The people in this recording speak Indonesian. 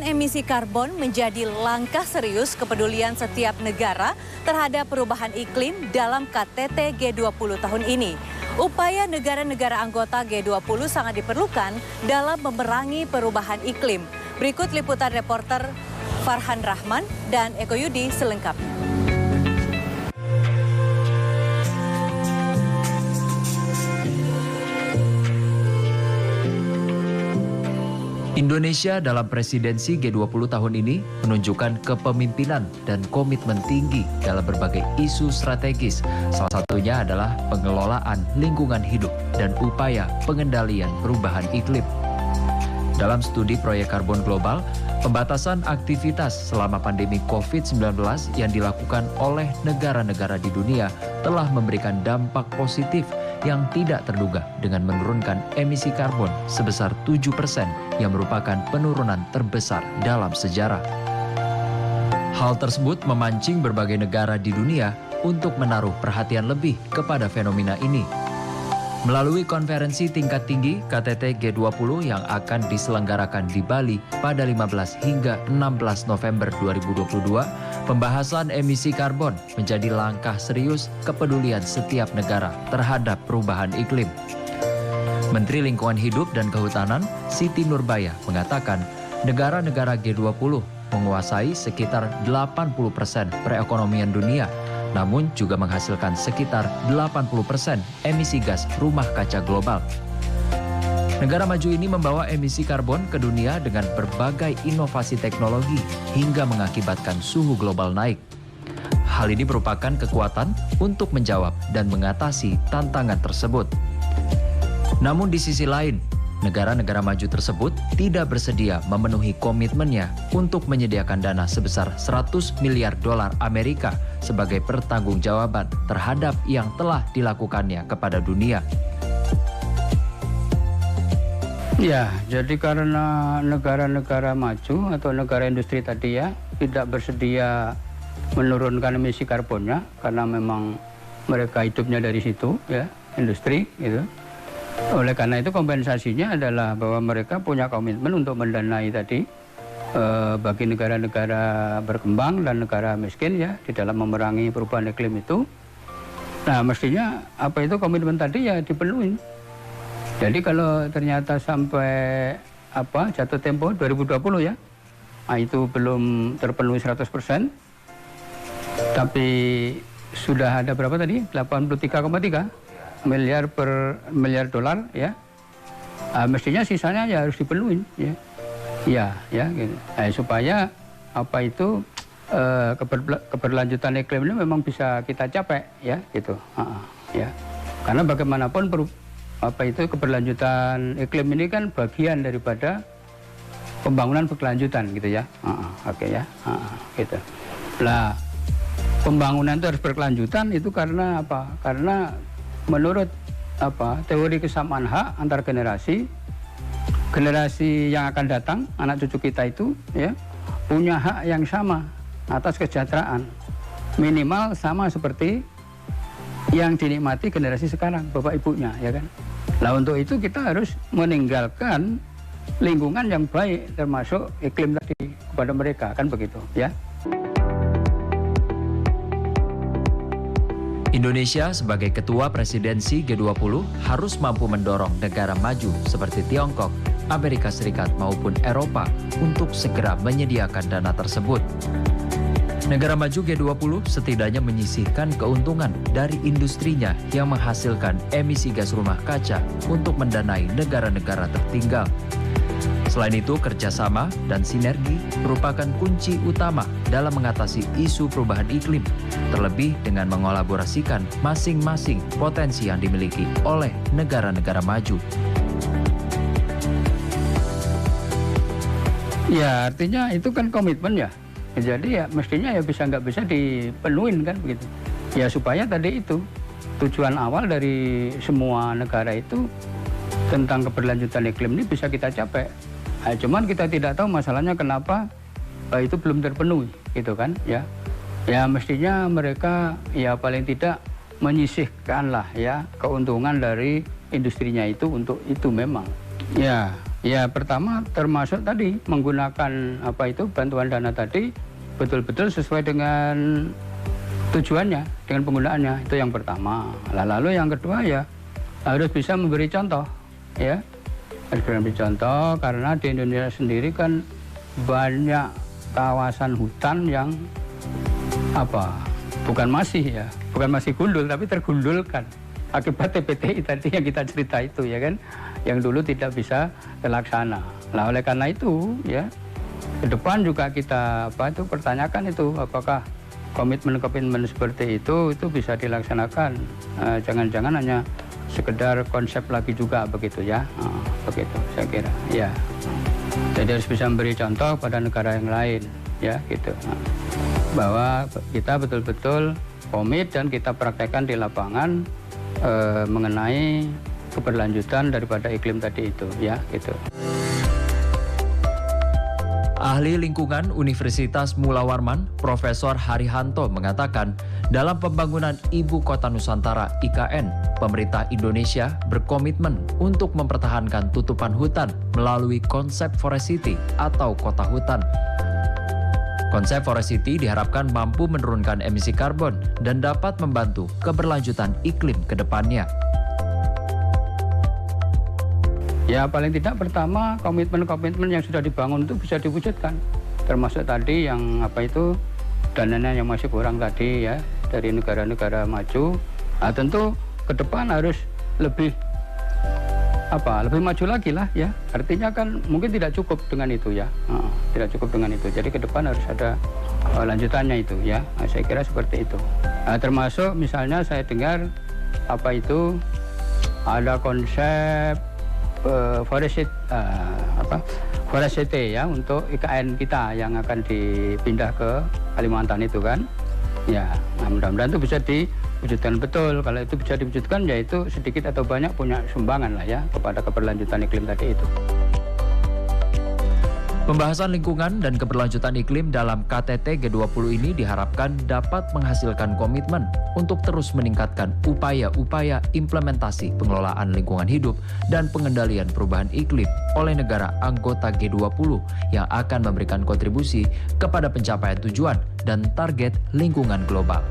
emisi karbon menjadi langkah serius kepedulian setiap negara terhadap perubahan iklim dalam KTT G20 tahun ini. Upaya negara-negara anggota G20 sangat diperlukan dalam memerangi perubahan iklim. Berikut liputan reporter Farhan Rahman dan Eko Yudi selengkapnya. Indonesia dalam presidensi G20 tahun ini menunjukkan kepemimpinan dan komitmen tinggi dalam berbagai isu strategis. Salah satunya adalah pengelolaan lingkungan hidup dan upaya pengendalian perubahan iklim. Dalam studi proyek karbon global, pembatasan aktivitas selama pandemi COVID-19 yang dilakukan oleh negara-negara di dunia telah memberikan dampak positif yang tidak terduga dengan menurunkan emisi karbon sebesar 7% yang merupakan penurunan terbesar dalam sejarah. Hal tersebut memancing berbagai negara di dunia untuk menaruh perhatian lebih kepada fenomena ini. Melalui konferensi tingkat tinggi KTT G20 yang akan diselenggarakan di Bali pada 15 hingga 16 November 2022, pembahasan emisi karbon menjadi langkah serius kepedulian setiap negara terhadap perubahan iklim. Menteri Lingkungan Hidup dan Kehutanan Siti Nurbaya mengatakan negara-negara G20 menguasai sekitar 80% perekonomian dunia, namun juga menghasilkan sekitar 80% emisi gas rumah kaca global. Negara maju ini membawa emisi karbon ke dunia dengan berbagai inovasi teknologi hingga mengakibatkan suhu global naik. Hal ini merupakan kekuatan untuk menjawab dan mengatasi tantangan tersebut. Namun di sisi lain, negara-negara maju tersebut tidak bersedia memenuhi komitmennya untuk menyediakan dana sebesar 100 miliar dolar Amerika sebagai pertanggungjawaban terhadap yang telah dilakukannya kepada dunia. Ya, jadi karena negara-negara maju atau negara industri tadi ya tidak bersedia menurunkan emisi karbonnya karena memang mereka hidupnya dari situ ya, industri gitu. Oleh karena itu kompensasinya adalah bahwa mereka punya komitmen untuk mendanai tadi bagi negara-negara berkembang dan negara miskin ya di dalam memerangi perubahan iklim itu. Nah, mestinya apa itu komitmen tadi ya dipenuhi. Jadi kalau ternyata sampai jatuh tempo 2020 ya, nah itu belum terpenuhi 100%, tapi sudah ada berapa tadi? 83,3 miliar dolar ya. Mestinya sisanya ya harus dipenuhi ya. Gitu. Nah, supaya keberlanjutan iklim ini memang bisa kita capai ya gitu. Ya. Karena bagaimanapun keberlanjutan iklim ini kan bagian daripada pembangunan berkelanjutan gitu ya. Oke ya. Gitu. Nah, pembangunan itu harus berkelanjutan itu karena apa? Karena menurut teori kesamaan hak antar generasi yang akan datang, anak cucu kita itu ya punya hak yang sama atas kesejahteraan, minimal sama seperti yang dinikmati generasi sekarang, bapak ibunya ya kan. Nah, untuk itu kita harus meninggalkan lingkungan yang baik termasuk iklim tadi kepada mereka, kan begitu ya. Indonesia sebagai ketua presidensi G20 harus mampu mendorong negara maju seperti Tiongkok, Amerika Serikat maupun Eropa untuk segera menyediakan dana tersebut. Negara maju G20 setidaknya menyisihkan keuntungan dari industrinya yang menghasilkan emisi gas rumah kaca untuk mendanai negara-negara tertinggal. Selain itu, kerjasama dan sinergi merupakan kunci utama dalam mengatasi isu perubahan iklim, terlebih dengan mengolaborasikan masing-masing potensi yang dimiliki oleh negara-negara maju. Ya, artinya itu kan komitmen ya. Jadi ya mestinya ya nggak bisa dipenuhin kan begitu. Ya supaya tadi itu tujuan awal dari semua negara itu tentang keberlanjutan iklim ini bisa kita capai. Nah, cuman kita tidak tahu masalahnya kenapa itu belum terpenuhi gitu kan ya. Ya mestinya mereka ya paling tidak menyisihkan lah ya keuntungan dari industrinya itu untuk itu memang. Ya Ya pertama termasuk tadi menggunakan bantuan dana tadi betul-betul sesuai dengan tujuannya, dengan penggunaannya, itu yang pertama. Lalu yang kedua ya harus bisa memberi contoh, ya harus memberi contoh karena di Indonesia sendiri kan banyak kawasan hutan yang bukan masih gundul tapi tergundulkan akibat TPTI tadi yang kita cerita itu ya kan, yang dulu tidak bisa terlaksana. Nah oleh karena itu ya ke depan juga kita pertanyakan itu apakah komitmen seperti itu bisa dilaksanakan. Jangan-jangan hanya sekedar konsep lagi juga begitu ya. Begitu saya kira ya. Jadi harus bisa memberi contoh pada negara yang lain ya gitu. Bahwa kita betul-betul komit dan kita praktekkan di lapangan mengenai keberlanjutan daripada iklim tadi itu ya gitu. Ahli lingkungan Universitas Mula Warman, Profesor Harihanto mengatakan, dalam pembangunan Ibu Kota Nusantara IKN, pemerintah Indonesia berkomitmen untuk mempertahankan tutupan hutan melalui konsep Forest City atau kota hutan. Konsep Forest City diharapkan mampu menurunkan emisi karbon dan dapat membantu keberlanjutan iklim ke depannya. Ya paling tidak pertama komitmen-komitmen yang sudah dibangun itu bisa diwujudkan. Termasuk tadi yang dananya yang masih kurang tadi ya dari negara-negara maju. Nah, tentu ke depan harus lebih maju lagi lah ya. Artinya kan mungkin tidak cukup dengan itu ya. Tidak cukup dengan itu. Jadi ke depan harus ada lanjutannya itu ya. Nah, saya kira seperti itu. Nah, termasuk misalnya saya dengar ada konsep Forest City ya untuk IKN kita yang akan dipindah ke Kalimantan itu kan ya. Nah, mudah-mudahan itu bisa diwujudkan betul. Kalau itu bisa diwujudkan ya itu sedikit atau banyak punya sumbangan lah ya kepada keberlanjutan iklim tadi itu. Pembahasan lingkungan dan keberlanjutan iklim dalam KTT G20 ini diharapkan dapat menghasilkan komitmen untuk terus meningkatkan upaya-upaya implementasi pengelolaan lingkungan hidup dan pengendalian perubahan iklim oleh negara anggota G20 yang akan memberikan kontribusi kepada pencapaian tujuan dan target lingkungan global.